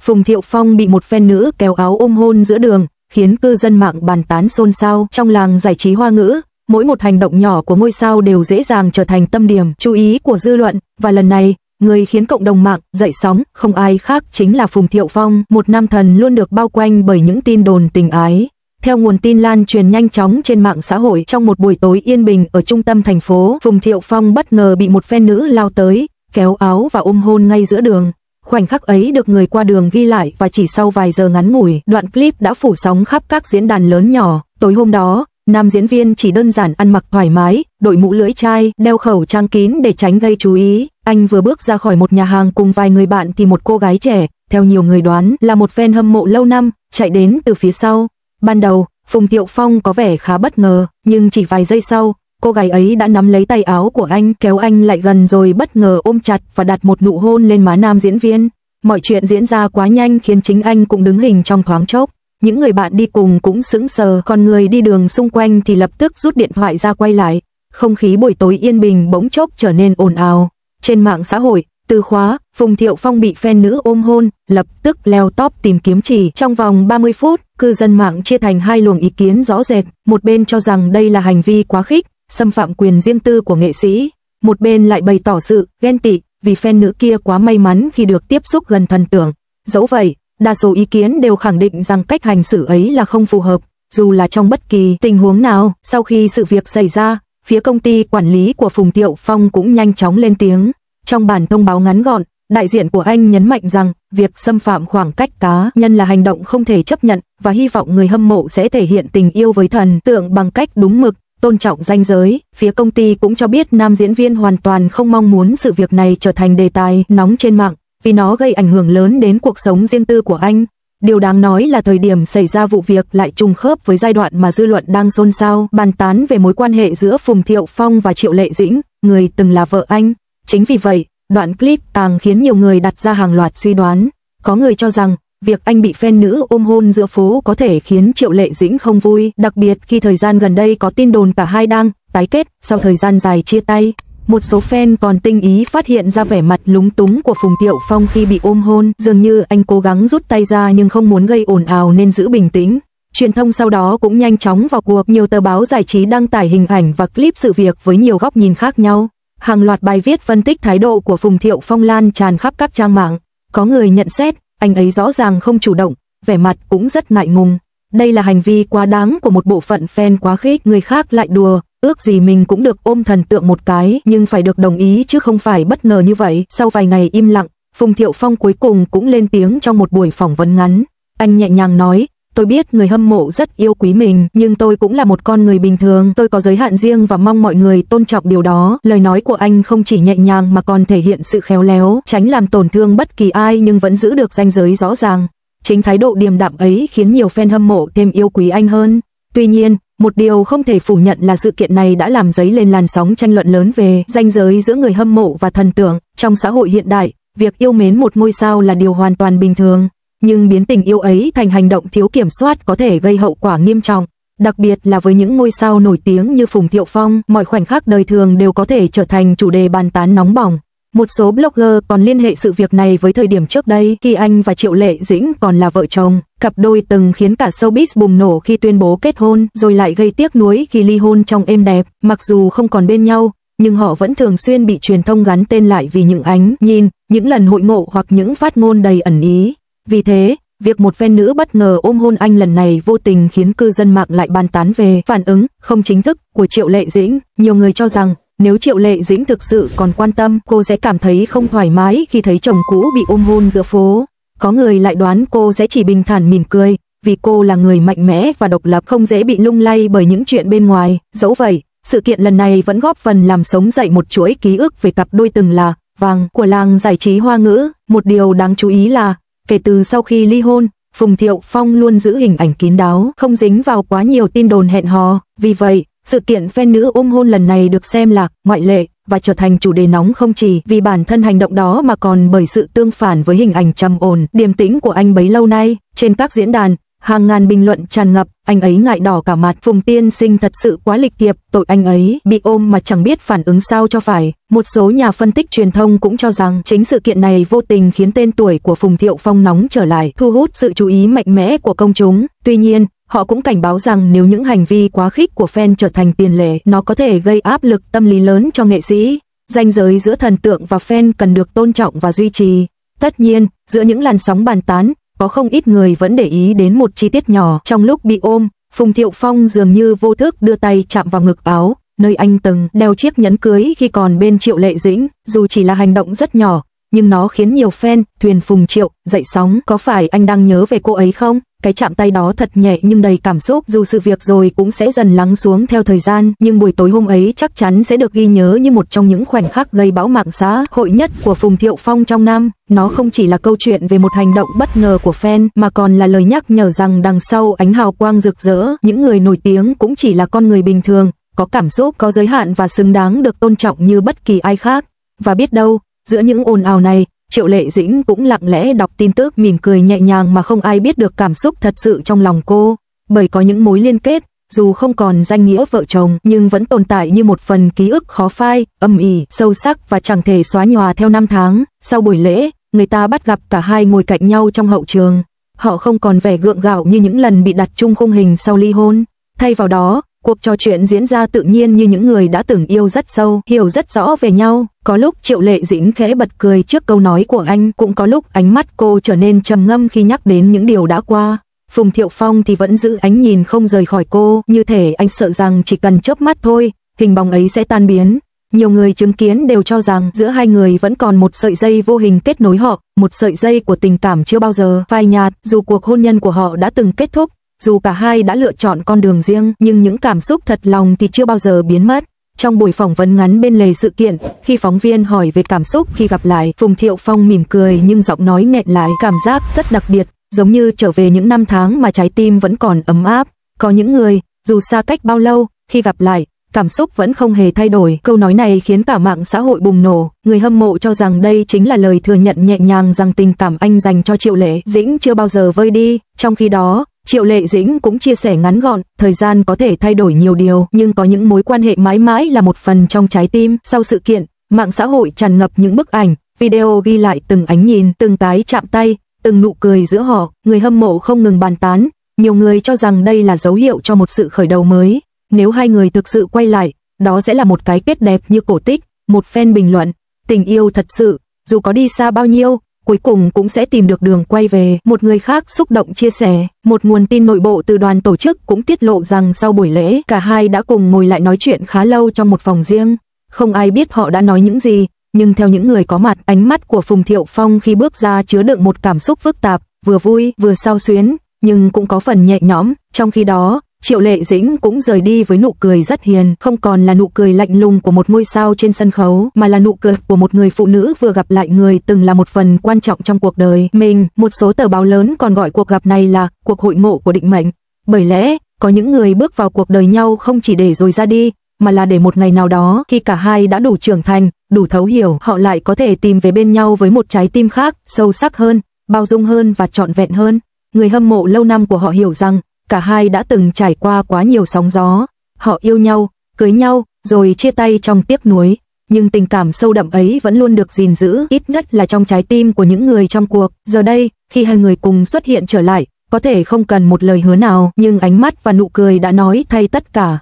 Phùng Thiệu Phong bị một fan nữ kéo áo ôm hôn giữa đường, khiến cư dân mạng bàn tán xôn xao. Trong làng giải trí Hoa ngữ, mỗi một hành động nhỏ của ngôi sao đều dễ dàng trở thành tâm điểm chú ý của dư luận, và lần này, người khiến cộng đồng mạng dậy sóng không ai khác chính là Phùng Thiệu Phong, một nam thần luôn được bao quanh bởi những tin đồn tình ái. Theo nguồn tin lan truyền nhanh chóng trên mạng xã hội, trong một buổi tối yên bình ở trung tâm thành phố, Phùng Thiệu Phong bất ngờ bị một fan nữ lao tới, kéo áo và ôm hôn ngay giữa đường. Khoảnh khắc ấy được người qua đường ghi lại và chỉ sau vài giờ ngắn ngủi, đoạn clip đã phủ sóng khắp các diễn đàn lớn nhỏ. Tối hôm đó, nam diễn viên chỉ đơn giản ăn mặc thoải mái, đội mũ lưỡi chai, đeo khẩu trang kín để tránh gây chú ý. Anh vừa bước ra khỏi một nhà hàng cùng vài người bạn thì một cô gái trẻ, theo nhiều người đoán là một fan hâm mộ lâu năm, chạy đến từ phía sau. Ban đầu, Phùng Thiệu Phong có vẻ khá bất ngờ, nhưng chỉ vài giây sau, cô gái ấy đã nắm lấy tay áo của anh, kéo anh lại gần rồi bất ngờ ôm chặt và đặt một nụ hôn lên má nam diễn viên. Mọi chuyện diễn ra quá nhanh khiến chính anh cũng đứng hình trong thoáng chốc. Những người bạn đi cùng cũng sững sờ, còn người đi đường xung quanh thì lập tức rút điện thoại ra quay lại. Không khí buổi tối yên bình bỗng chốc trở nên ồn ào. Trên mạng xã hội, từ khóa Phùng Thiệu Phong bị fan nữ ôm hôn lập tức leo top tìm kiếm. Chỉ trong vòng 30 phút, cư dân mạng chia thành hai luồng ý kiến rõ rệt. Một bên cho rằng đây là hành vi quá khích, xâm phạm quyền riêng tư của nghệ sĩ. Một bên lại bày tỏ sự ghen tị vì fan nữ kia quá may mắn khi được tiếp xúc gần thần tượng. Dẫu vậy, đa số ý kiến đều khẳng định rằng cách hành xử ấy là không phù hợp, dù là trong bất kỳ tình huống nào. Sau khi sự việc xảy ra, phía công ty quản lý của Phùng Thiệu Phong cũng nhanh chóng lên tiếng. Trong bản thông báo ngắn gọn, đại diện của anh nhấn mạnh rằng việc xâm phạm khoảng cách cá nhân là hành động không thể chấp nhận và hy vọng người hâm mộ sẽ thể hiện tình yêu với thần tượng bằng cách đúng mực, tôn trọng ranh giới. Phía công ty cũng cho biết nam diễn viên hoàn toàn không mong muốn sự việc này trở thành đề tài nóng trên mạng, vì nó gây ảnh hưởng lớn đến cuộc sống riêng tư của anh. Điều đáng nói là thời điểm xảy ra vụ việc lại trùng khớp với giai đoạn mà dư luận đang xôn xao bàn tán về mối quan hệ giữa Phùng Thiệu Phong và Triệu Lệ Dĩnh, người từng là vợ anh. Chính vì vậy, đoạn clip tàng khiến nhiều người đặt ra hàng loạt suy đoán. Có người cho rằng, việc anh bị fan nữ ôm hôn giữa phố có thể khiến Triệu Lệ Dĩnh không vui, đặc biệt khi thời gian gần đây có tin đồn cả hai đang tái kết sau thời gian dài chia tay. Một số fan còn tinh ý phát hiện ra vẻ mặt lúng túng của Phùng Thiệu Phong khi bị ôm hôn, dường như anh cố gắng rút tay ra nhưng không muốn gây ồn ào nên giữ bình tĩnh. Truyền thông sau đó cũng nhanh chóng vào cuộc, nhiều tờ báo giải trí đăng tải hình ảnh và clip sự việc với nhiều góc nhìn khác nhau. Hàng loạt bài viết phân tích thái độ của Phùng Thiệu Phong lan tràn khắp các trang mạng. Có người nhận xét, anh ấy rõ ràng không chủ động, vẻ mặt cũng rất ngại ngùng. Đây là hành vi quá đáng của một bộ phận fan quá khích, người khác lại đùa, ước gì mình cũng được ôm thần tượng một cái, nhưng phải được đồng ý chứ không phải bất ngờ như vậy. Sau vài ngày im lặng, Phùng Thiệu Phong cuối cùng cũng lên tiếng trong một buổi phỏng vấn ngắn. Anh nhẹ nhàng nói, tôi biết người hâm mộ rất yêu quý mình, nhưng tôi cũng là một con người bình thường, tôi có giới hạn riêng và mong mọi người tôn trọng điều đó. Lời nói của anh không chỉ nhẹ nhàng mà còn thể hiện sự khéo léo, tránh làm tổn thương bất kỳ ai nhưng vẫn giữ được ranh giới rõ ràng. Chính thái độ điềm đạm ấy khiến nhiều fan hâm mộ thêm yêu quý anh hơn. Tuy nhiên, một điều không thể phủ nhận là sự kiện này đã làm dấy lên làn sóng tranh luận lớn về ranh giới giữa người hâm mộ và thần tượng. Trong xã hội hiện đại, việc yêu mến một ngôi sao là điều hoàn toàn bình thường, nhưng biến tình yêu ấy thành hành động thiếu kiểm soát có thể gây hậu quả nghiêm trọng. Đặc biệt là với những ngôi sao nổi tiếng như Phùng Thiệu Phong, mọi khoảnh khắc đời thường đều có thể trở thành chủ đề bàn tán nóng bỏng. Một số blogger còn liên hệ sự việc này với thời điểm trước đây khi anh và Triệu Lệ Dĩnh còn là vợ chồng. Cặp đôi từng khiến cả showbiz bùng nổ khi tuyên bố kết hôn, rồi lại gây tiếc nuối khi ly hôn trong êm đẹp. Mặc dù không còn bên nhau, nhưng họ vẫn thường xuyên bị truyền thông gắn tên lại vì những ánh nhìn, những lần hội ngộ hoặc những phát ngôn đầy ẩn ý. Vì thế, việc một fan nữ bất ngờ ôm hôn anh lần này vô tình khiến cư dân mạng lại bàn tán về phản ứng không chính thức của Triệu Lệ Dĩnh. Nhiều người cho rằng, nếu Triệu Lệ Dĩnh thực sự còn quan tâm, cô sẽ cảm thấy không thoải mái khi thấy chồng cũ bị ôm hôn giữa phố. Có người lại đoán cô sẽ chỉ bình thản mỉm cười, vì cô là người mạnh mẽ và độc lập, không dễ bị lung lay bởi những chuyện bên ngoài. Dẫu vậy, sự kiện lần này vẫn góp phần làm sống dậy một chuỗi ký ức về cặp đôi từng là vàng của làng giải trí Hoa ngữ. Một điều đáng chú ý là, kể từ sau khi ly hôn, Phùng Thiệu Phong luôn giữ hình ảnh kín đáo, không dính vào quá nhiều tin đồn hẹn hò. Vì vậy, sự kiện fan nữ ôm hôn lần này được xem là ngoại lệ và trở thành chủ đề nóng không chỉ vì bản thân hành động đó mà còn bởi sự tương phản với hình ảnh trầm ổn, điềm tĩnh của anh bấy lâu nay. Trên các diễn đàn, Hàng ngàn bình luận tràn ngập, anh ấy ngại đỏ cả mặt, Phùng tiên sinh thật sự quá lịch thiệp, tội anh ấy bị ôm mà chẳng biết phản ứng sao cho phải. Một số nhà phân tích truyền thông cũng cho rằng chính sự kiện này vô tình khiến tên tuổi của Phùng Thiệu Phong nóng trở lại, thu hút sự chú ý mạnh mẽ của công chúng. Tuy nhiên, họ cũng cảnh báo rằng nếu những hành vi quá khích của fan trở thành tiền lệ, nó có thể gây áp lực tâm lý lớn cho nghệ sĩ. Ranh giới giữa thần tượng và fan cần được tôn trọng và duy trì. Tất nhiên, giữa những làn sóng bàn tán, có không ít người vẫn để ý đến một chi tiết nhỏ. Trong lúc bị ôm, Phùng Thiệu Phong dường như vô thức đưa tay chạm vào ngực áo, nơi anh từng đeo chiếc nhẫn cưới khi còn bên Triệu Lệ Dĩnh. Dù chỉ là hành động rất nhỏ, nhưng nó khiến nhiều fan thuyền Phùng Triệu dậy sóng. Có phải anh đang nhớ về cô ấy không? Cái chạm tay đó thật nhẹ nhưng đầy cảm xúc. Dù sự việc rồi cũng sẽ dần lắng xuống theo thời gian, nhưng buổi tối hôm ấy chắc chắn sẽ được ghi nhớ như một trong những khoảnh khắc gây bão mạng xã hội nhất của Phùng Thiệu Phong trong năm. Nó không chỉ là câu chuyện về một hành động bất ngờ của fan, mà còn là lời nhắc nhở rằng đằng sau ánh hào quang rực rỡ, những người nổi tiếng cũng chỉ là con người bình thường, có cảm xúc, có giới hạn và xứng đáng được tôn trọng như bất kỳ ai khác. Và biết đâu, giữa những ồn ào này, Triệu Lệ Dĩnh cũng lặng lẽ đọc tin tức, mỉm cười nhẹ nhàng mà không ai biết được cảm xúc thật sự trong lòng cô. Bởi có những mối liên kết, dù không còn danh nghĩa vợ chồng, nhưng vẫn tồn tại như một phần ký ức khó phai, âm ỉ, sâu sắc và chẳng thể xóa nhòa theo năm tháng. Sau buổi lễ, người ta bắt gặp cả hai ngồi cạnh nhau trong hậu trường. Họ không còn vẻ gượng gạo như những lần bị đặt chung khung hình sau ly hôn. Thay vào đó, cuộc trò chuyện diễn ra tự nhiên như những người đã từng yêu rất sâu, hiểu rất rõ về nhau. Có lúc Triệu Lệ Dĩnh khẽ bật cười trước câu nói của anh, cũng có lúc ánh mắt cô trở nên trầm ngâm khi nhắc đến những điều đã qua. Phùng Thiệu Phong thì vẫn giữ ánh nhìn không rời khỏi cô, như thể anh sợ rằng chỉ cần chớp mắt thôi, hình bóng ấy sẽ tan biến. Nhiều người chứng kiến đều cho rằng giữa hai người vẫn còn một sợi dây vô hình kết nối họ, một sợi dây của tình cảm chưa bao giờ phai nhạt. Dù cuộc hôn nhân của họ đã từng kết thúc, dù cả hai đã lựa chọn con đường riêng, nhưng những cảm xúc thật lòng thì chưa bao giờ biến mất. Trong buổi phỏng vấn ngắn bên lề sự kiện, khi phóng viên hỏi về cảm xúc khi gặp lại, Phùng Thiệu Phong mỉm cười nhưng giọng nói nghẹn lại, cảm giác rất đặc biệt, giống như trở về những năm tháng mà trái tim vẫn còn ấm áp. Có những người, dù xa cách bao lâu, khi gặp lại, cảm xúc vẫn không hề thay đổi. Câu nói này khiến cả mạng xã hội bùng nổ. Người hâm mộ cho rằng đây chính là lời thừa nhận nhẹ nhàng rằng tình cảm anh dành cho Triệu Lệ Dĩnh chưa bao giờ vơi đi. Trong khi đó, Triệu Lệ Dĩnh cũng chia sẻ ngắn gọn, thời gian có thể thay đổi nhiều điều, nhưng có những mối quan hệ mãi mãi là một phần trong trái tim. Sau sự kiện, mạng xã hội tràn ngập những bức ảnh, video ghi lại từng ánh nhìn, từng cái chạm tay, từng nụ cười giữa họ. Người hâm mộ không ngừng bàn tán, nhiều người cho rằng đây là dấu hiệu cho một sự khởi đầu mới. Nếu hai người thực sự quay lại, đó sẽ là một cái kết đẹp như cổ tích. Một fan bình luận, tình yêu thật sự, dù có đi xa bao nhiêu, cuối cùng cũng sẽ tìm được đường quay về. Một người khác xúc động chia sẻ, một nguồn tin nội bộ từ đoàn tổ chức cũng tiết lộ rằng sau buổi lễ, cả hai đã cùng ngồi lại nói chuyện khá lâu trong một phòng riêng. Không ai biết họ đã nói những gì, nhưng theo những người có mặt, ánh mắt của Phùng Thiệu Phong khi bước ra chứa đựng một cảm xúc phức tạp, vừa vui, vừa xao xuyến, nhưng cũng có phần nhẹ nhõm. Trong khi đó, Triệu Lệ Dĩnh cũng rời đi với nụ cười rất hiền, không còn là nụ cười lạnh lùng của một ngôi sao trên sân khấu, mà là nụ cười của một người phụ nữ vừa gặp lại người từng là một phần quan trọng trong cuộc đời mình. Một số tờ báo lớn còn gọi cuộc gặp này là cuộc hội ngộ của định mệnh. Bởi lẽ, có những người bước vào cuộc đời nhau không chỉ để rồi ra đi, mà là để một ngày nào đó, khi cả hai đã đủ trưởng thành, đủ thấu hiểu, họ lại có thể tìm về bên nhau với một trái tim khác, sâu sắc hơn, bao dung hơn và trọn vẹn hơn. Người hâm mộ lâu năm của họ hiểu rằng cả hai đã từng trải qua quá nhiều sóng gió. Họ yêu nhau, cưới nhau, rồi chia tay trong tiếc nuối. Nhưng tình cảm sâu đậm ấy vẫn luôn được gìn giữ, ít nhất là trong trái tim của những người trong cuộc. Giờ đây, khi hai người cùng xuất hiện trở lại, có thể không cần một lời hứa nào, nhưng ánh mắt và nụ cười đã nói thay tất cả.